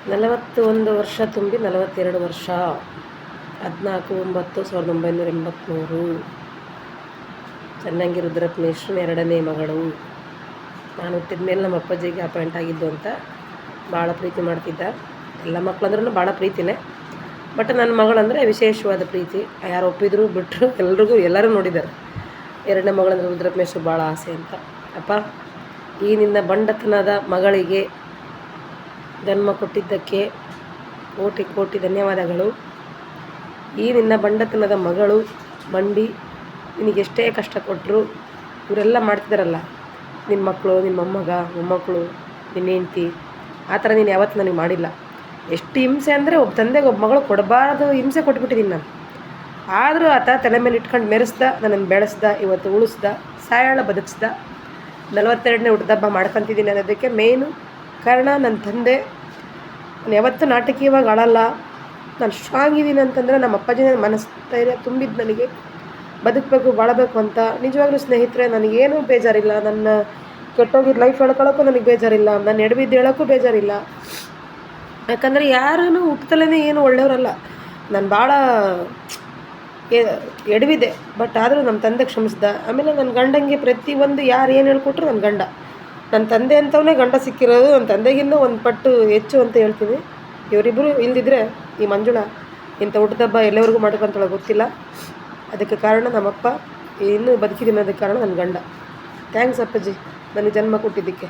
41 ವರ್ಷ ತುಂಬಿ 42 ವರ್ಷ 14/9/1983 ಚನ್ನಂಗಿ ರುದ್ರಪ್ಪ ಮೇಷ್ಟ್ರನ ಎರಡನೇ ಮಗಳು. ನಾನು ಹುಟ್ಟಿದ ಮೇಲೆ ನಮ್ಮ ಅಪ್ಪಾಜಿಗೆ ಅಪಾಯಿಂಟ್ ಆಗಿದ್ದು ಅಂತ ಭಾಳ ಪ್ರೀತಿ ಮಾಡ್ತಿದ್ದ. ಎಲ್ಲ ಮಕ್ಕಳಂದ್ರೂ ಭಾಳ ಪ್ರೀತಿನೇ, ಬಟ್ ನನ್ನ ಮಗಳಂದರೆ ವಿಶೇಷವಾದ ಪ್ರೀತಿ. ಯಾರು ಒಪ್ಪಿದ್ರು ಬಿಟ್ಟರು ಎಲ್ಲರೂ ನೋಡಿದ್ದಾರೆ. ಎರಡನೇ ಮಗಳಂದ್ರೆ ರುದ್ರಪ್ಪ ಮೇಷ್ಟ್ರು ಭಾಳ ಆಸೆ ಅಂತ. ಅಪ್ಪ, ಈ ನಿನ್ನ ಬಂಡತನದ ಮಗಳಿಗೆ ಜನ್ಮ ಕೊಟ್ಟಿದ್ದಕ್ಕೆ ಕೋಟಿ ಕೋಟಿ ಧನ್ಯವಾದಗಳು. ಈ ನಿನ್ನ ಬಂಡತನದ ಮಗಳು ಮಂಡಿ ನಿನಗೆಷ್ಟೇ ಕಷ್ಟ ಕೊಟ್ಟರು, ಇವರೆಲ್ಲ ಮಾಡ್ತಿದ್ದಾರಲ್ಲ, ನಿನ್ನ ಮಕ್ಕಳು, ನಿಮ್ಮ ಮೊಮ್ಮಕ್ಕಳು, ನಿನ್ನ ಹೆಂಡ್ತಿ, ಆ ಥರ ನೀನು ಯಾವತ್ತೂ ನನಗೆ ಮಾಡಿಲ್ಲ. ಎಷ್ಟು ಹಿಂಸೆ ಅಂದರೆ ಒಬ್ಬ ತಂದೆಗೆ ಒಬ್ಬ ಮಗಳು ಕೊಡಬಾರ್ದು ಹಿಂಸೆ ಕೊಟ್ಬಿಟ್ಟಿದ್ದೀನಿ ನಾನು. ಆದರೂ ಆತ ತಲೆ ಮೇಲೆ ಇಟ್ಕೊಂಡು ಮೆರೆಸ್ದ, ನನ್ನನ್ನು ಬೆಳೆಸ್ದ, ಇವತ್ತು ಉಳಿಸ್ದ, ಸಾಯಾಳ ಬದುಕಿಸ್ದ. 42ನೇ ಹುಟ್ಟಿದಬ್ಬ ಮಾಡ್ಕೊತಿದ್ದೀನಿ ಅನ್ನೋದಕ್ಕೆ ಮೇಯ್ನು ಕಾರಣ ನನ್ನ ತಂದೆ. ನಾನು ಯಾವತ್ತೂ ನಾಟಕೀಯವಾಗಿ ಅಳಲ್ಲ. ನಾನು ಸ್ಟ್ರಾಂಗ್ ಇದ್ದೀನಿ ಅಂತಂದರೆ ನಮ್ಮ ಅಪ್ಪಾಜಿನ ಮನಸ್ಥೈರ್ಯ ತುಂಬಿದ್ದು ನನಗೆ ಬದುಕಬೇಕು, ಬಾಳಬೇಕು ಅಂತ. ನಿಜವಾಗ್ಲೂ ಸ್ನೇಹಿತರೆ, ನನಗೇನೂ ಬೇಜಾರಿಲ್ಲ. ನನ್ನ ಕೆಟ್ಟೋಗಿದ್ದು ಲೈಫ್ ಹೇಳ್ಕೊಳ್ಳೋಕ್ಕೂ ನನಗೆ ಬೇಜಾರಿಲ್ಲ. ನಾನು ಎಡವಿದ್ದು ಹೇಳೋಕ್ಕೂ ಬೇಜಾರಿಲ್ಲ. ಯಾಕಂದರೆ ಯಾರೂ ಹುಟ್ಟದಲ್ಲೇ ಏನು ಒಳ್ಳೆಯವರಲ್ಲ. ನಾನು ಭಾಳ ಎಡವಿದೆ, ಬಟ್ ಆದರೂ ನಮ್ಮ ತಂದೆ ಕ್ಷಮಿಸ್ದ. ಆಮೇಲೆ ನನ್ನ ಗಂಡಂಗೆ ಪ್ರತಿಯೊಂದು ಯಾರು ಏನು ಹೇಳ್ಕೊಟ್ರು ನನ್ನ ಗಂಡ. ನನ್ನ ತಂದೆ ಅಂತವೇ ಗಂಡ ಸಿಕ್ಕಿರೋದು ನನ್ನ ತಂದೆಗಿನ್ನೂ ಒಂದು ಪಟ್ಟು ಹೆಚ್ಚು ಅಂತ ಹೇಳ್ತೀನಿ. ಇವರಿಬ್ಬರು ಇಲ್ದಿದ್ರೆ ಈ ಮಂಜುಳಾ ಇಂಥ ಹುಟ್ಟಿದಬ್ಬ ಎಲ್ಲವರೆಗೂ ಮಾಡ್ಕೊಂತಳ ಗೊತ್ತಿಲ್ಲ. ಅದಕ್ಕೆ ಕಾರಣ ನಮ್ಮಪ್ಪ, ಇನ್ನೂ ಬದುಕಿದ್ದೀನಿ ಅನ್ನೋದಕ್ಕೆ ಕಾರಣ ನನ್ನ ಗಂಡ. ಥ್ಯಾಂಕ್ಸ್ ಅಪ್ಪಾಜಿ, ನನಗೆ ಜನ್ಮ ಕೊಟ್ಟಿದ್ದಕ್ಕೆ.